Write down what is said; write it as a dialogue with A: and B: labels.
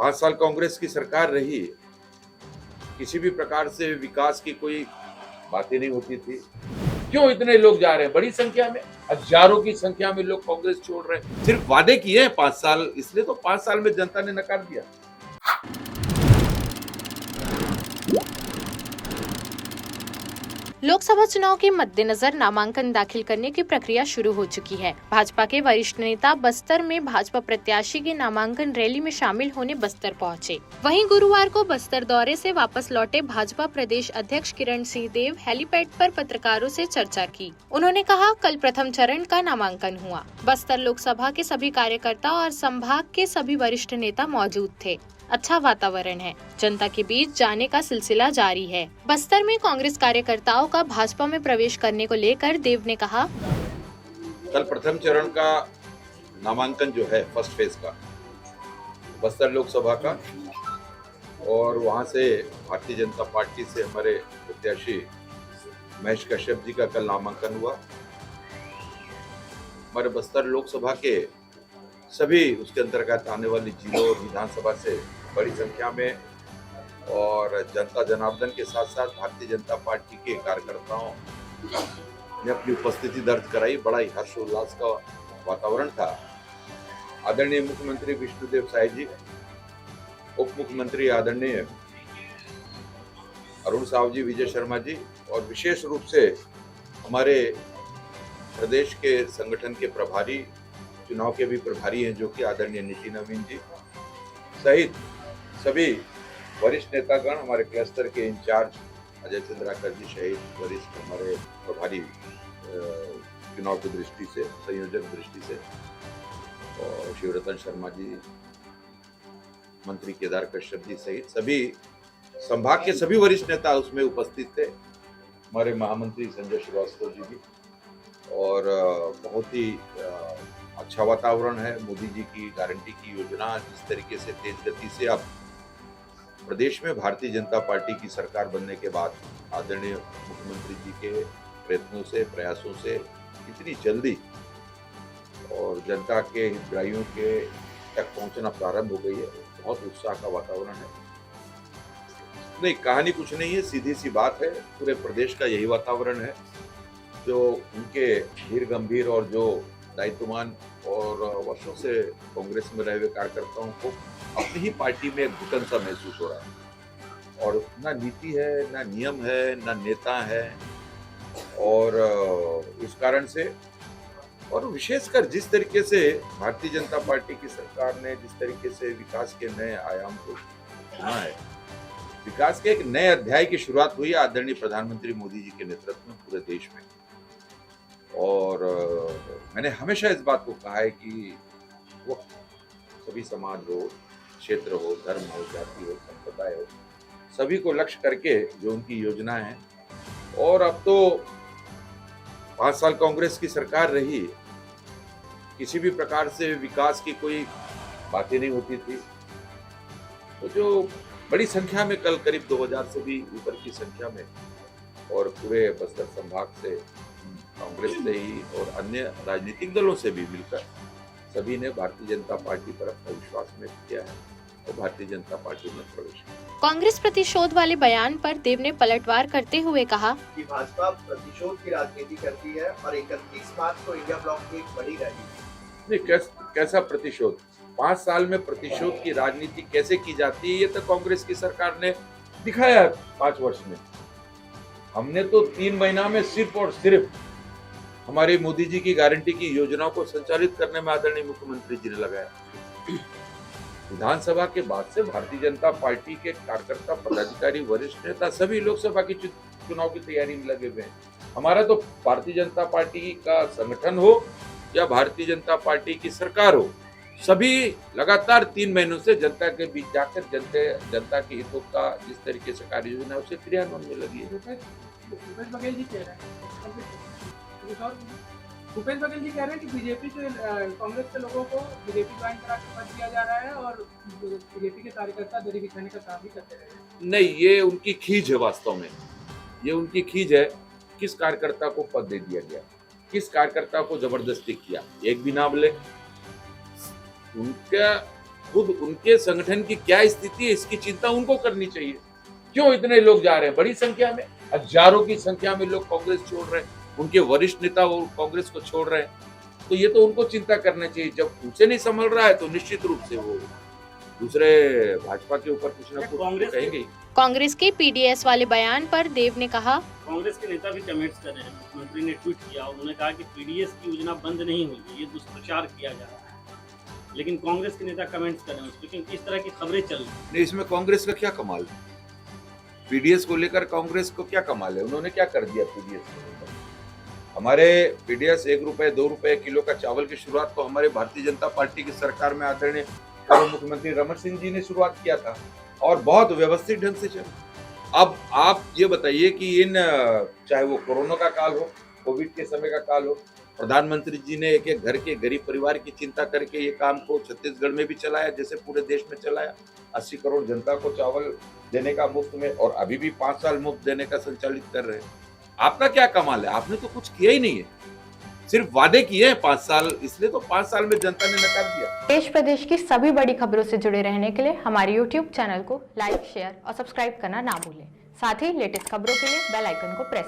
A: 5 साल कांग्रेस की सरकार रही, किसी भी प्रकार से विकास की कोई बातें नहीं होती थी। क्यों इतने लोग जा रहे हैं? बड़ी संख्या में, हजारों की संख्या में लोग कांग्रेस छोड़ रहे हैं। सिर्फ वादे किए हैं 5 साल, इसलिए तो 5 साल में जनता ने नकार दिया।
B: लोकसभा चुनाव के मद्देनजर नामांकन दाखिल करने की प्रक्रिया शुरू हो चुकी है। भाजपा के वरिष्ठ नेता बस्तर में भाजपा प्रत्याशी की नामांकन रैली में शामिल होने बस्तर पहुंचे। वहीं गुरुवार को बस्तर दौरे से वापस लौटे भाजपा प्रदेश अध्यक्ष किरण सिंह देव हेलीपैड पर पत्रकारों से चर्चा की। उन्होंने कहा, कल प्रथम चरण का नामांकन हुआ। बस्तर लोकसभा के सभी कार्यकर्ता और संभाग के सभी वरिष्ठ नेता मौजूद थे। अच्छा वातावरण है। जनता के बीच जाने का सिलसिला जारी है। बस्तर में कांग्रेस कार्यकर्ताओं का भाजपा में प्रवेश करने को लेकर देव ने कहा,
A: कल प्रथम चरण का नामांकन जो है फर्स्ट फेज का बस्तर लोकसभा का, और वहां से भारतीय जनता पार्टी से हमारे प्रत्याशी महेश कश्यप जी का कल नामांकन हुआ। हमारे बस्तर लोकसभा के सभी उसके अंतर्गत आने वाली जिलों और विधानसभा से बड़ी संख्या में और जनता जनार्दन के साथ साथ भारतीय जनता पार्टी के कार्यकर्ताओं ने अपनी उपस्थिति दर्ज कराई। बड़ा ही हर्षोल्लास का वातावरण था। आदरणीय मुख्यमंत्री विष्णुदेव साय जी, उप मुख्यमंत्री आदरणीय अरुण साव जी, विजय शर्मा जी, और विशेष रूप से हमारे प्रदेश के संगठन के प्रभारी, चुनाव के भी प्रभारी हैं जो कि आदरणीय नितिन नवीन जी सहित सभी वरिष्ठ नेतागण, हमारे क्लस्टर के इंचार्ज अजय चंद्राकर जी सहित वरिष्ठ हमारे प्रभारी चुनाव की दृष्टि से, संयोजक दृष्टि से, और शिवरतन शर्मा जी, मंत्री केदार कश्यप जी सहित सभी संभाग के सभी वरिष्ठ नेता उसमें उपस्थित थे। हमारे महामंत्री संजय श्रीवास्तव जी भी, और बहुत ही अच्छा वातावरण है। मोदी जी की गारंटी की योजना जिस तरीके से तेज गति से अब प्रदेश में भारतीय जनता पार्टी की सरकार बनने के बाद आदरणीय मुख्यमंत्री जी के प्रयत्नों से, प्रयासों से इतनी जल्दी और जनता के हितग्राहियों के तक पहुंचना प्रारंभ हो गई है, बहुत उत्साह का वातावरण है। नहीं, कहानी कुछ नहीं है, सीधी सी बात है। पूरे प्रदेश का यही वातावरण है। जो उनके धीर गंभीर और जो दायित्ववान और वर्षों से कांग्रेस में रहे हुए कार्यकर्ताओं को अपनी ही पार्टी में एक घुटन सा महसूस हो रहा है, और ना नीति है, ना नियम है, ना नेता है, और इस कारण से, और विशेषकर जिस तरीके से भारतीय जनता पार्टी की सरकार ने जिस तरीके से विकास के नए आयाम को चुना है, विकास के एक नए अध्याय की शुरुआत हुई है आदरणीय प्रधानमंत्री मोदी जी के नेतृत्व में पूरे देश में। और मैंने हमेशा इस बात को कहा है कि वो सभी समाज हो, क्षेत्र हो, धर्म हो, जाति हो, संप्रदाय हो, सभी को लक्ष्य करके जो उनकी योजना है। और अब तो 5 साल कांग्रेस की सरकार रही, किसी भी प्रकार से विकास की कोई बातें नहीं होती थी। तो जो बड़ी संख्या में कल करीब 2000 से भी ऊपर की संख्या में, और पूरे बस्तर संभाग से, कांग्रेस से ही और अन्य राजनीतिक दलों से भी मिलकर सभी ने भारतीय जनता पार्टी पर अपना विश्वास व्यक्त किया है और भारतीय जनता पार्टी में प्रवेश किया।
B: कांग्रेस प्रतिशोध वाले बयान पर देव ने पलटवार करते हुए कहा
C: कि भाजपा प्रतिशोध की राजनीति करती है और 31 मार्च को इंडिया ब्लॉक की एक बड़ी रैली।
A: नहीं, कैसा प्रतिशोध? 5 साल में प्रतिशोध की राजनीति कैसे की जाती है, ये तो कांग्रेस की सरकार ने दिखाया 5 वर्ष में। हमने तो 3 महीना में सिर्फ और सिर्फ हमारे मोदी जी की गारंटी की योजनाओं को संचालित करने में आदरणीय मुख्यमंत्री जी ने लगाया। विधानसभा के बाद से भारतीय जनता पार्टी के कार्यकर्ता, पदाधिकारी, वरिष्ठ नेता सभी लोकसभा की चुनाव की तैयारी में लगे हुए हैं। हमारा तो भारतीय जनता पार्टी का संगठन हो या भारतीय जनता पार्टी की सरकार हो, सभी लगातार 3 महीनों से जनता के बीच जाकर जनता के हितों का जिस तरीके से कार्य योजना उसे क्रियान्वयन में लगी है।
D: भूपेश बघेल जी कह रहे हैं कि बीजेपी से कांग्रेस के लोगों को बीजेपी ज्वाइन करा के पद दिया जा रहा है और बीजेपी के कार्यकर्ता दरी बिछाने का काम भी करते रहे हैं।
A: नहीं, ये उनकी खींच है। वास्तव में ये उनकी खींच है। किस कार्यकर्ता को पद दे दिया गया, किस कार्यकर्ता को जबरदस्ती किया, एक भी नाम ले। उनका खुद उनके संगठन की क्या स्थिति है इसकी चिंता उनको करनी चाहिए। क्यों इतने लोग जा रहे हैं बड़ी संख्या में, हजारों की संख्या में लोग कांग्रेस छोड़ रहे हैं, उनके वरिष्ठ नेता वो कांग्रेस को छोड़ रहे हैं, तो ये तो उनको चिंता करना चाहिए। जब उनसे नहीं संभल रहा है तो निश्चित रूप से वो दूसरे भाजपा के ऊपर कुछ ना कुछ
E: कांग्रेस
A: कहेंगे।
B: कांग्रेस के पीडीएस वाले बयान पर देव ने कहा,
E: कांग्रेस के नेता भी कमेंट्स कर रहे हैं। मुख्यमंत्री ने ट्वीट किया, उन्होंने कहा कि पीडीएस की योजना बंद नहीं हुई है, ये दुष्प्रचार किया जा रहा है। लेकिन कांग्रेस के नेता कमेंट्स कर रहे हैं उस पर, क्योंकि इस तरह की खबरें चल रही हैं।
A: नहीं, इसमें कांग्रेस का क्या कमाल है? पीडीएस को लेकर कांग्रेस को क्या कमाल है? उन्होंने क्या कर दिया पीडीएस को लेकर? हमारे पीडीएस 1 रुपए 2 रुपए किलो का चावल की शुरुआत तो हमारे भारतीय जनता पार्टी की सरकार में आदरणीय पूर्व मुख्यमंत्री रमन सिंह जी ने शुरुआत किया था और बहुत व्यवस्थित ढंग से चला। अब आप ये बताइए कि इन चाहे वो कोरोना का काल हो, कोविड के समय का काल हो, प्रधानमंत्री जी ने एक एक घर के गरीब परिवार की चिंता करके ये काम को छत्तीसगढ़ में भी चलाया, जैसे पूरे देश में चलाया। 80 करोड़ जनता को चावल देने का मुफ्त में, और अभी भी 5 साल मुफ्त देने का संचालित कर रहे हैं। आपका क्या कमाल है? आपने तो कुछ किया ही नहीं है, सिर्फ वादे किए हैं 5 साल, इसलिए तो 5 साल में जनता ने नकार दिया।
B: देश प्रदेश की सभी बड़ी खबरों से जुड़े रहने के लिए हमारे YouTube चैनल को लाइक, शेयर और सब्सक्राइब करना ना भूलें। साथ ही लेटेस्ट खबरों के लिए बेल आइकन को प्रेस